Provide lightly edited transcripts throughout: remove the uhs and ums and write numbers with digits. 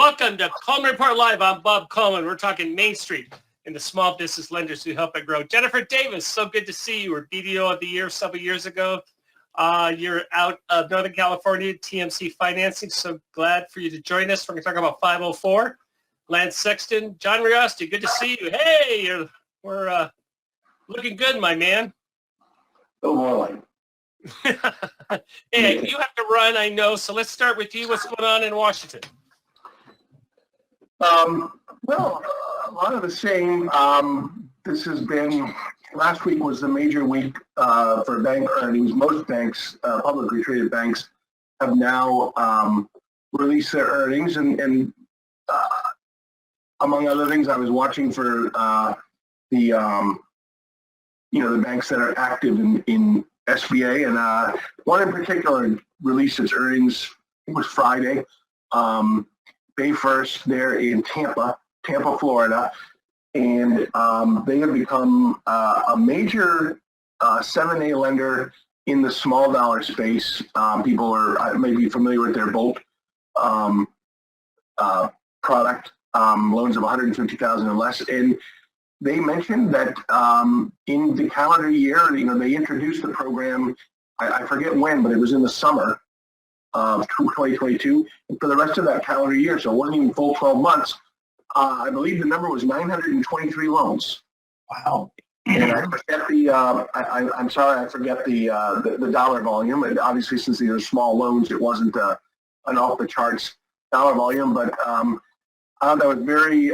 Welcome to Coleman Report Live. I'm Bob Coleman. We're talking Main Street and the small business lenders who help it grow. Jennifer Davis, so good to see you. We're BDO of the year several years ago. You're out of Northern California, TMC Financing. So glad for you to join us. We're going to talk about 504. Lance Sexton, John Riosti, good to see you. Hey, we're looking good, my man. Good morning. Hey, you have to run, I know. So let's start with you. What's going on in Washington? Well, a lot of the same. This has been, last week was the major week for bank earnings. Most banks, publicly traded banks, have now released their earnings. And among other things, I was watching for the banks that are active in SBA. And one in particular released its earnings, it was Friday. Bay First, they're in Tampa, Florida, and they have become a major 7A lender in the small dollar space. People are maybe familiar with their Bolt product, loans of $150,000 and less. And they mentioned that in the calendar year, they introduced the program. I forget when, but it was in the summer of 2022, and for the rest of that calendar year, so it wasn't even full 12 months, I believe the number was 923 loans. Wow. And I forget I'm sorry, I forget the dollar volume, and obviously since these are small loans, it wasn't an off-the-charts dollar volume, but I thought that was very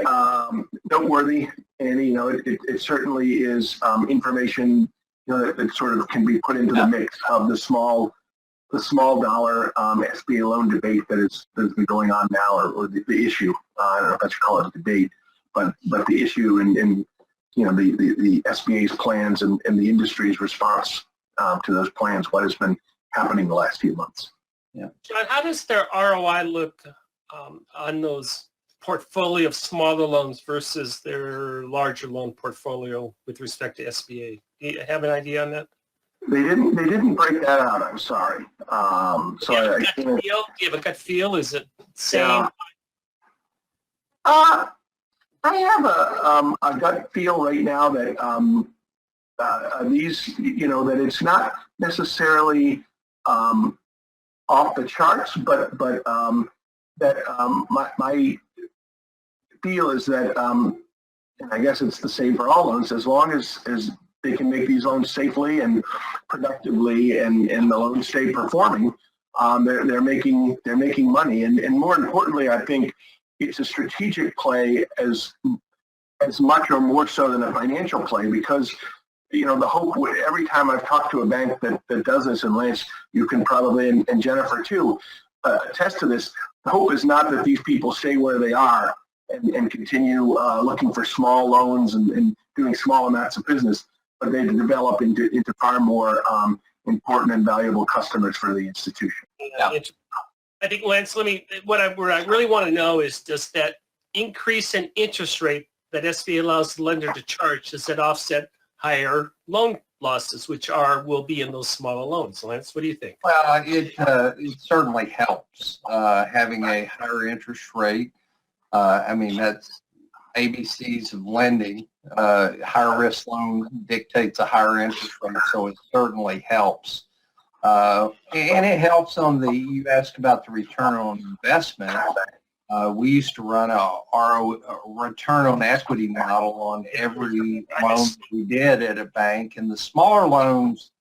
noteworthy, and it certainly is information that sort of can be put into the mix of the small dollar SBA loan debate that's been going on now, or the issue. I don't know if I should call it a debate, but the issue and the SBA's plans and the industry's response to those plans, what has been happening the last few months. Yeah. John, how does their ROI look on those portfolio of smaller loans versus their larger loan portfolio with respect to SBA? Do you have an idea on that? They didn't break that out. I'm sorry. Do you have a gut feel? Is it same? Yeah. I have a gut feel right now that these, that it's not necessarily off the charts, but that my feel is that, and I guess it's the same for all loans, as long as they can make these loans safely and productively, and the loans stay performing, they're making money. And more importantly, I think it's a strategic play as much or more so than a financial play, because the hope, every time I've talked to a bank that does this, and Lance, you can probably, and Jennifer too, attest to this, the hope is not that these people stay where they are and continue looking for small loans and doing small amounts of business, but they develop into far more important and valuable customers for the institution. Yeah. I think, Lance, what I really want to know is, does that increase in interest rate that SBA allows the lender to charge, does it offset higher loan losses, which will be in those smaller loans? Lance, what do you think? Well, it certainly helps having a higher interest rate. That's ABCs of lending. Higher risk loan dictates a higher interest rate, so it certainly helps. And it helps you asked about the return on investment. We used to run a return on equity model on every loan we did at a bank, and the smaller loans,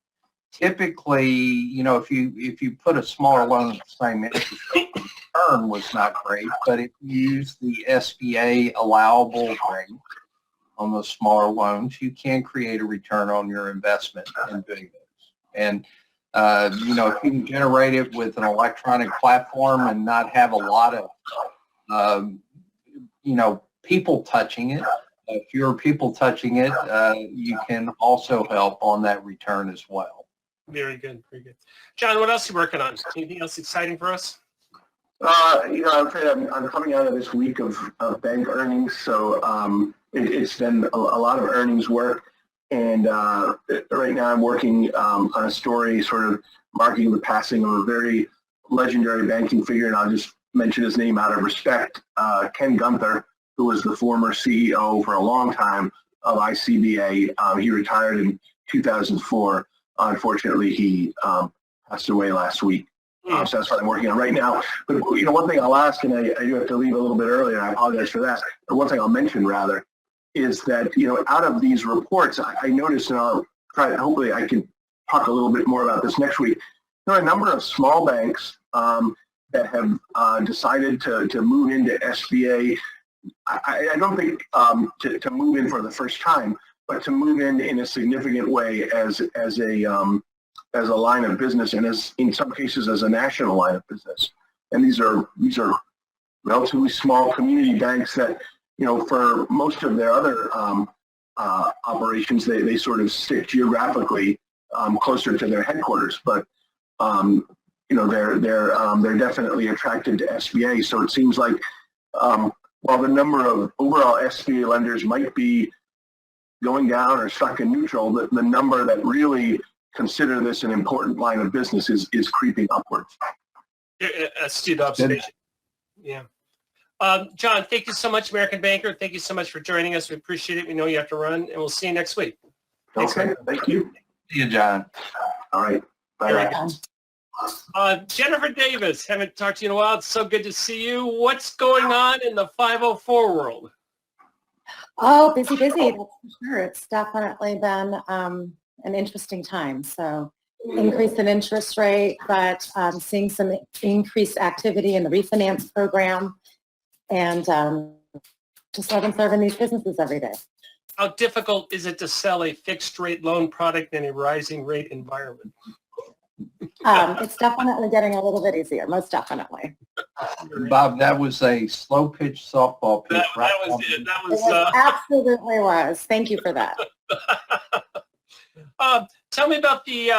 typically, if you put a smaller loan at the same interest rate, the return was not great. But if you use the SBA allowable rate on those smaller loans, you can create a return on your investment in doing those. And if you can generate it with an electronic platform and not have a lot of people touching it, fewer people touching it, you can also help on that return as well. Very good, very good. John, what else are you working on? Anything else exciting for us? I'm afraid I'm coming out of this week of bank earnings, so it's been a lot of earnings work, and right now I'm working on a story sort of marking the passing of a very legendary banking figure, and I'll just mention his name out of respect. Ken Gunther, who was the former CEO for a long time of ICBA, he retired in 2004. Unfortunately, he passed away last week. So that's what I'm working on right now. But one thing I'll ask, and I do have to leave a little bit earlier, I apologize for that. But one thing I'll mention rather is that out of these reports, I noticed, and I'll try. Hopefully, I can talk a little bit more about this next week. There are a number of small banks that have decided to move into SBA. I don't think to move in for the first time, but to move in a significant way as a line of business, and as in some cases as a national line of business. And these are relatively small community banks that for most of their other operations they sort of stick geographically closer to their headquarters, but they're definitely attracted to SBA. So it seems like while the number of overall SBA lenders might be going down or stuck in neutral, the number that really consider this an important line of business is creeping upwards. Astute observation. Yeah. John, thank you so much, American Banker. Thank you so much for joining us. We appreciate it. We know you have to run, and we'll see you next week. Thanks, okay, thank you. See you, John. All right. Bye. Jennifer Davis, haven't talked to you in a while. It's so good to see you. What's going on in the 504 world? Oh, busy, that's for sure. It's definitely been an interesting time. So increase in interest rate, but seeing some increased activity in the refinance program, and just loving serving these businesses every day. How difficult is it to sell a fixed rate loan product in a rising rate environment? It's definitely getting a little bit easier, most definitely. Bob, that was a slow pitch softball pitch. That was it. That was It absolutely was. Thank you for that. Tell me about the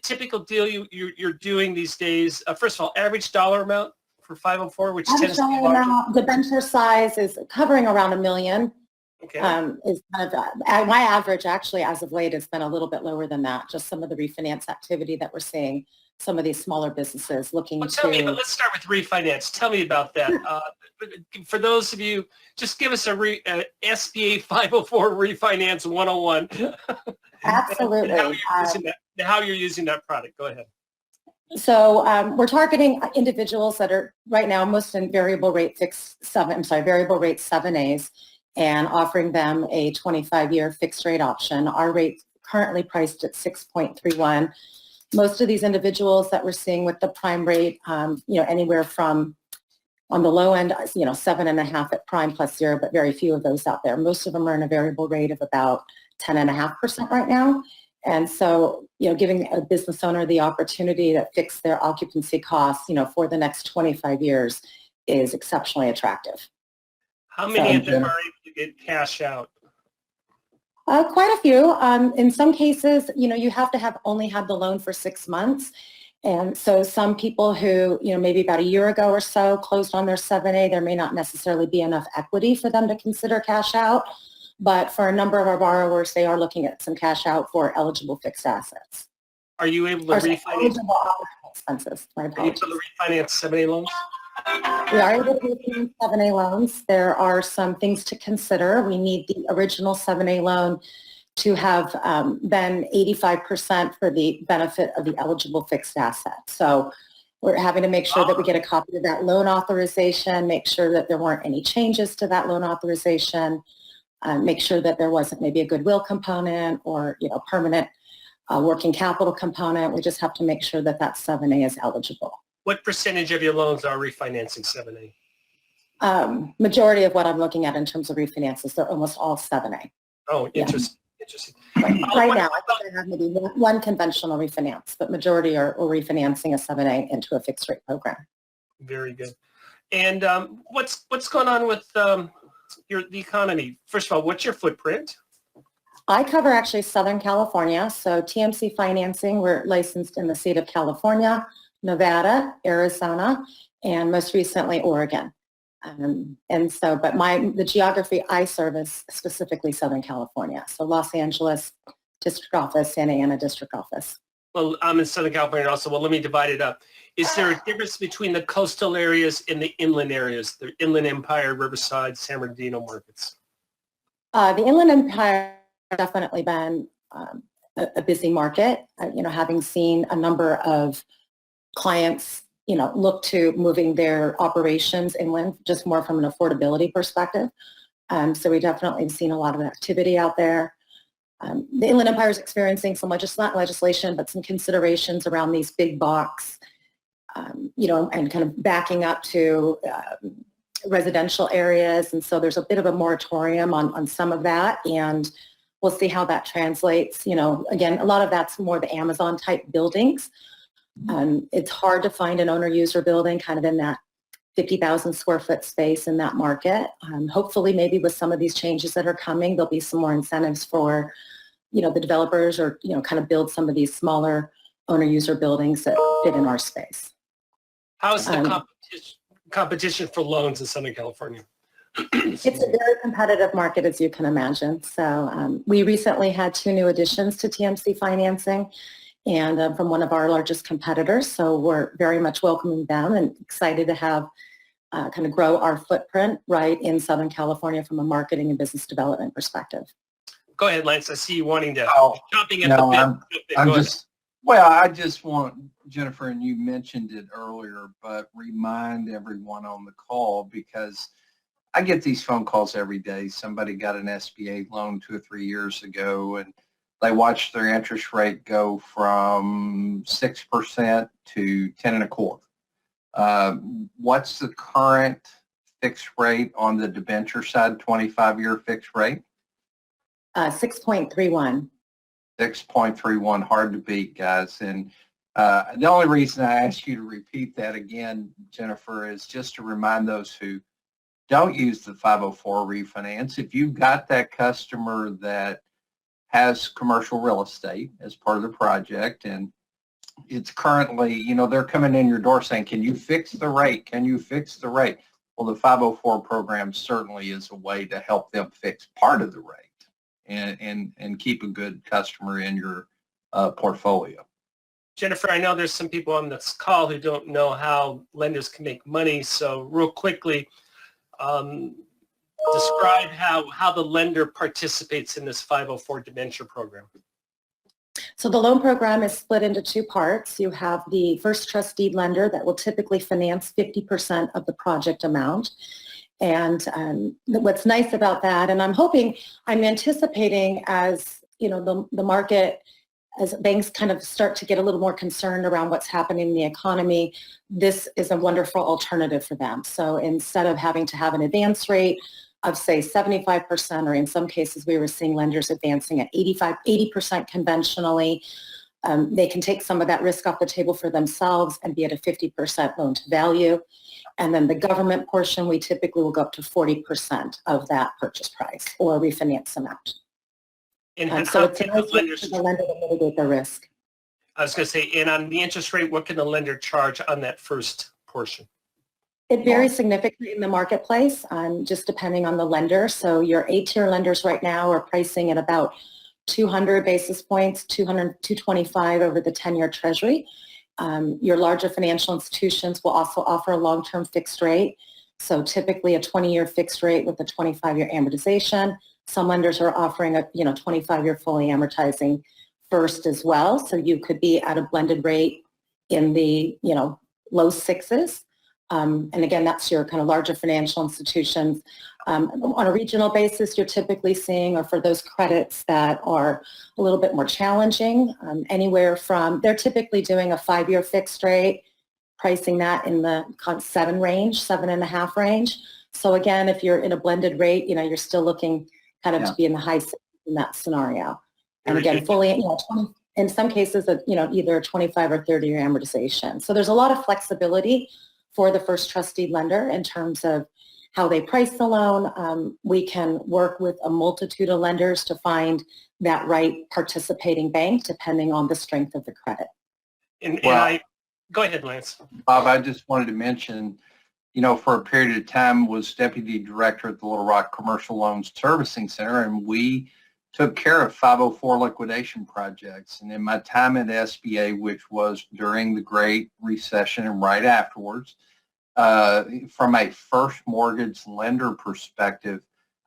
typical deal you're doing these days. First of all, average dollar amount for 504, which tends to be larger. The venture size is covering around $1 million. Okay. Is kind of my average actually as of late has been a little bit lower than that. Just some of the refinance activity that we're seeing, some of these smaller businesses looking Let's start with refinance. Tell me about that. For those of you, just give us a SBA 504 refinance 101. Absolutely. How you're using that product. Go ahead. So we're targeting individuals that are right now most in variable rate 7As, and offering them a 25-year fixed rate option. Our rate currently priced at 6.31. Most of these individuals that we're seeing with the prime rate, anywhere from on the low end, 7.5 at prime plus 0, but very few of those out there. Most of them are in a variable rate of about 10.5% right now. And so, giving a business owner the opportunity to fix their occupancy costs, for the next 25 years is exceptionally attractive. How many of them are able to get cash out? Quite a few. In some cases, you have to have only had the loan for 6 months. And so some people who, maybe about a year ago or so closed on their 7A, there may not necessarily be enough equity for them to consider cash out. But for a number of our borrowers, they are looking at some cash out for eligible fixed assets. Are you able to refinance? Expenses. Are you able to refinance 7A loans? We are able to refinance 7A loans. There are some things to consider. We need the original 7A loan to have been 85% for the benefit of the eligible fixed asset. So we're having to make sure that we get a copy of that loan authorization, make sure that there weren't any changes to that loan authorization, make sure that there wasn't maybe a goodwill component or permanent working capital component. We just have to make sure that that 7A is eligible. What percentage of your loans are refinancing 7A? Majority of what I'm looking at in terms of refinances, they're almost all 7A. Oh, interesting. Yeah. Interesting. Right now, I think I have maybe one conventional refinance, but majority are refinancing a 7A into a fixed rate program. Very good. And what's going on with the economy? First of all, what's your footprint? I cover actually Southern California. So TMC Financing, we're licensed in the state of California, Nevada, Arizona, and most recently Oregon. And so, but the geography I serve is specifically Southern California. So Los Angeles District Office, Santa Ana District Office. Well, I'm in Southern California also. Well, let me divide it up. Is there a difference between the coastal areas and the inland areas, the Inland Empire, Riverside, San Bernardino markets? The Inland Empire has definitely been a busy market, having seen a number of clients, look to moving their operations inland, just more from an affordability perspective. So we definitely have seen a lot of activity out there. The Inland Empire is experiencing some not legislation, but some considerations around these big box, and kind of backing up to residential areas. And so there's a bit of a moratorium on some of that. And we'll see how that translates. Again, a lot of that's more the Amazon type buildings. It's hard to find an owner-user building kind of in that 50,000 square foot space in that market. Hopefully, maybe with some of these changes that are coming, there'll be some more incentives for, the developers or, kind of build some of these smaller owner-user buildings that fit in our space. How's the competition for loans in Southern California? It's a very competitive market, as you can imagine. So we recently had 2 new additions to TMC financing, and from one of our largest competitors. So we're very much welcoming them and excited to have kind of grow our footprint right in Southern California from a marketing and business development perspective. Go ahead, Lance. I see you wanting to chomping at No, the bit. I just want, Jennifer, and you mentioned it earlier, but remind everyone on the call, because I get these phone calls every day. Somebody got an SBA loan 2 or 3 years ago, and they watched their interest rate go from 6% to 10.25%. What's the current fixed rate on the debenture side, 25-year fixed rate? 6.31. 6.31, hard to beat, guys. And the only reason I ask you to repeat that again, Jennifer, is just to remind those who don't use the 504 refinance. If you've got that customer that has commercial real estate as part of the project, and it's currently, they're coming in your door saying, can you fix the rate? Can you fix the rate? Well, the 504 program certainly is a way to help them fix part of the rate and keep a good customer in your portfolio. Jennifer, I know there's some people on this call who don't know how lenders can make money. So real quickly, describe how the lender participates in this 504 debenture program. So the loan program is split into 2 parts. You have the first trust deed lender that will typically finance 50% of the project amount. And what's nice about that, and I'm anticipating as, the market, as banks kind of start to get a little more concerned around what's happening in the economy, this is a wonderful alternative for them. So instead of having to have an advance rate of, say, 75%, or in some cases we were seeing lenders advancing at 80% conventionally, they can take some of that risk off the table for themselves and be at a 50% loan to value. And then the government portion, we typically will go up to 40% of that purchase price or refinance amount. And so it's a nice way for the lender to mitigate the risk. I was going to say, and on the interest rate, what can the lender charge on that first portion? It varies significantly in the marketplace, just depending on the lender. So your A-tier lenders right now are pricing at about 200 basis points, 225 over the 10-year treasury. Your larger financial institutions will also offer a long-term fixed rate. So typically a 20-year fixed rate with a 25-year amortization. Some lenders are offering a 25-year fully amortizing first as well. So you could be at a blended rate in the low 6s. And again, that's your kind of larger financial institutions. On a regional basis, you're typically seeing, or for those credits that are a little bit more challenging, anywhere from, they're typically doing a 5-year fixed rate, pricing that in the 7 range, 7.5 range. So again, if you're in a blended rate, you're still looking kind of to be in the high 6s in that scenario. And again, fully, 20, in some cases, either 25 or 30-year amortization. So there's a lot of flexibility for the first trust deed lender in terms of how they price the loan. We can work with a multitude of lenders to find that right participating bank depending on the strength of the credit. Go ahead, Lance. Bob, I just wanted to mention, for a period of time was deputy director at the Little Rock Commercial Loan Servicing Center, and we took care of 504 liquidation projects. And in my time at SBA, which was during the Great Recession and right afterwards, from a first mortgage lender perspective,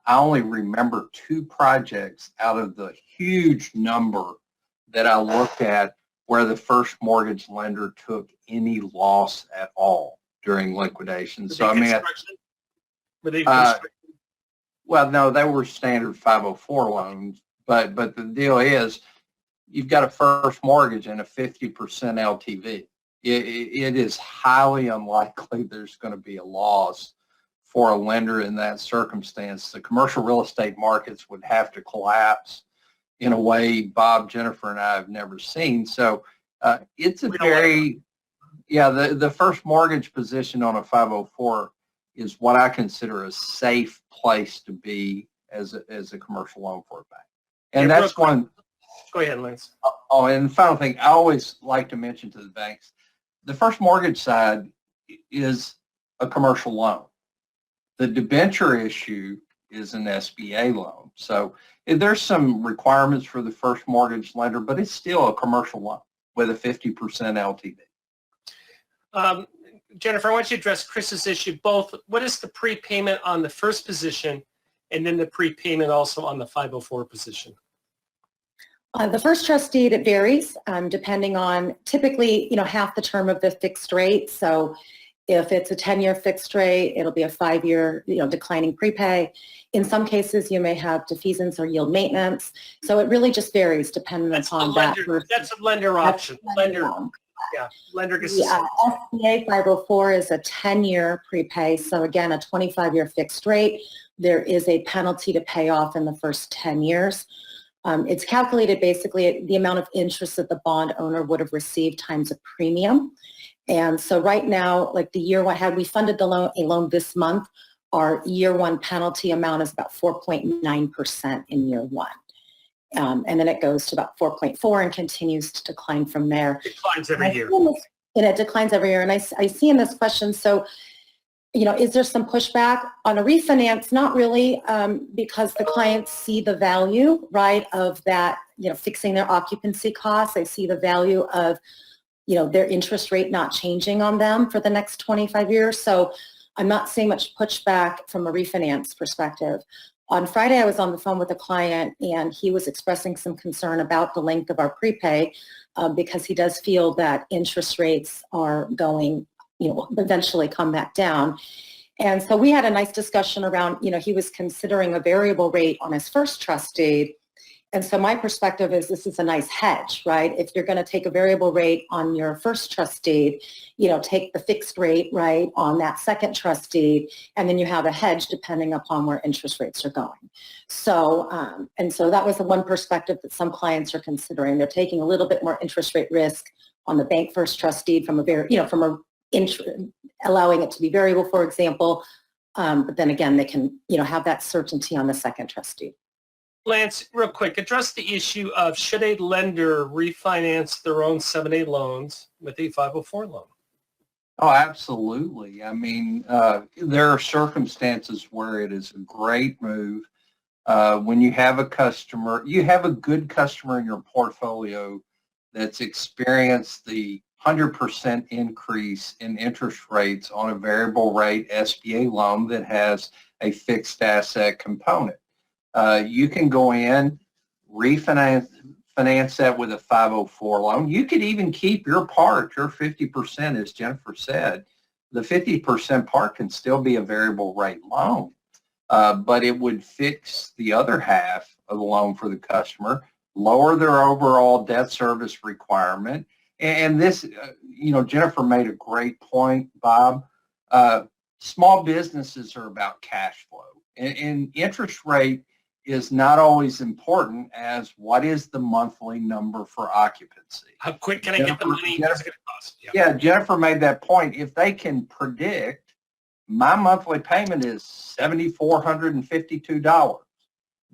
I only remember 2 projects out of the huge number that I looked at where the first mortgage lender took any loss at all during liquidation. So, I mean, Were they construction? well, no, they were standard 504 loans, but the deal is you've got a first mortgage and a 50% LTV. It is highly unlikely there's going to be a loss for a lender in that circumstance. The commercial real estate markets would have to collapse in a way Bob, Jennifer, and I have never seen. So it's a very, the first mortgage position on a 504 is what I consider a safe place to be as a commercial loan for a bank. And that's one. Go ahead, Lance. Oh, and the final thing, I always like to mention to the banks, the first mortgage side is a commercial loan. The debenture issue is an SBA loan. So there's some requirements for the first mortgage lender, but it's still a commercial loan with a 50% LTV. Jennifer, I want you to address Chris's issue both. What is the prepayment on the first position and then the prepayment also on the 504 position? The first trust deed, it varies depending on typically, half the term of the fixed rate. So if it's a 10-year fixed rate, it'll be a 5-year, declining prepay. In some cases, you may have defeasance or yield maintenance. So it really just varies depending upon that. That's a lender option. Lender gets SBA 504 is a 10-year prepay. So again, a 25-year fixed rate. There is a penalty to pay off in the first 10 years. It's calculated basically the amount of interest that the bond owner would have received times a premium. And so right now, like the year one, had we funded a loan this month, our year one penalty amount is about 4.9% in year one. And then it goes to about 4.4 and continues to decline from there. It declines every year. And it declines every year. And I see in this question, so, is there some pushback on a refinance? Not really, because the clients see the value, right, of that, fixing their occupancy costs. They see the value of, their interest rate not changing on them for the next 25 years. So I'm not seeing much pushback from a refinance perspective. On Friday, I was on the phone with a client and he was expressing some concern about the length of our prepay because he does feel that interest rates are going, eventually come back down. And so we had a nice discussion around, he was considering a variable rate on his first trust deed. And so my perspective is this is a nice hedge, right? If you're going to take a variable rate on your first trust deed, take the fixed rate, right, on that second trust deed, and then you have a hedge depending upon where interest rates are going. So, and so that was the one perspective that some clients are considering. They're taking a little bit more interest rate risk on the bank first trust deed from allowing it to be variable, for example. But then again, they can, have that certainty on the second trust deed. Lance, real quick, address the issue of should a lender refinance their own 7A loans with a 504 loan? Oh, absolutely. I mean, there are circumstances where it is a great move. When you have a good customer in your portfolio that's experienced the 100% increase in interest rates on a variable rate SBA loan that has a fixed asset component. You can go in, finance that with a 504 loan. You could even keep your part, your 50%, as Jennifer said. The 50% part can still be a variable rate loan, but it would fix the other half of the loan for the customer, lower their overall debt service requirement. And this, Jennifer made a great point, Bob. Small businesses are about cash flow, and interest rate is not always important as what is the monthly number for occupancy. How quick can I get the money? What's it going to cost? Yeah, Jennifer made that point. If they can predict my monthly payment is $7,452,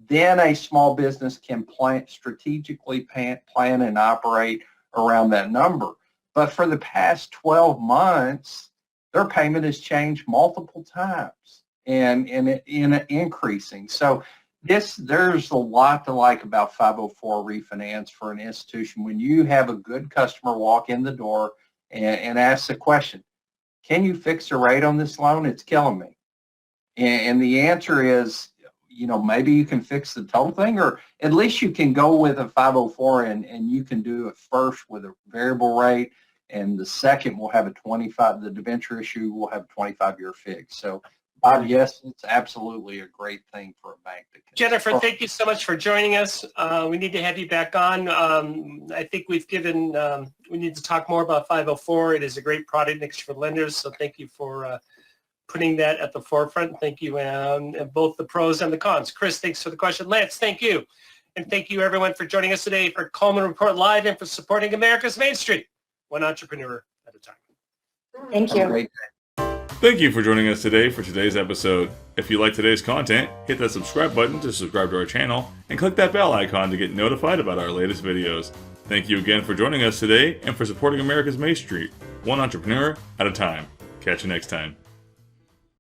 then a small business can strategically plan and operate around that number. But for the past 12 months, their payment has changed multiple times and increasing. So There's a lot to like about 504 refinance for an institution. When you have a good customer walk in the door and ask the question, can you fix the rate on this loan? It's killing me. And the answer is, maybe you can fix the total thing, or at least you can go with a 504 and you can do it first with a variable rate, and the second will have the debenture issue will have a 25-year fix. So yes, it's absolutely a great thing for a bank. Jennifer, thank you so much for joining us. We need to have you back on. I think we need to talk more about 504. It is a great product next for lenders, so thank you for putting that at the forefront. Thank you, both the pros and the cons. Chris, thanks for the question. Lance, thank you. And thank you, everyone, for joining us today for Coleman Report Live and for supporting America's Main Street, one entrepreneur at a time. Thank you. Thank you for joining us today for today's episode. If you like today's content, hit that subscribe button to subscribe to our channel and click that bell icon to get notified about our latest videos. Thank you again for joining us today and for supporting America's Main Street, one entrepreneur at a time. Catch you next time.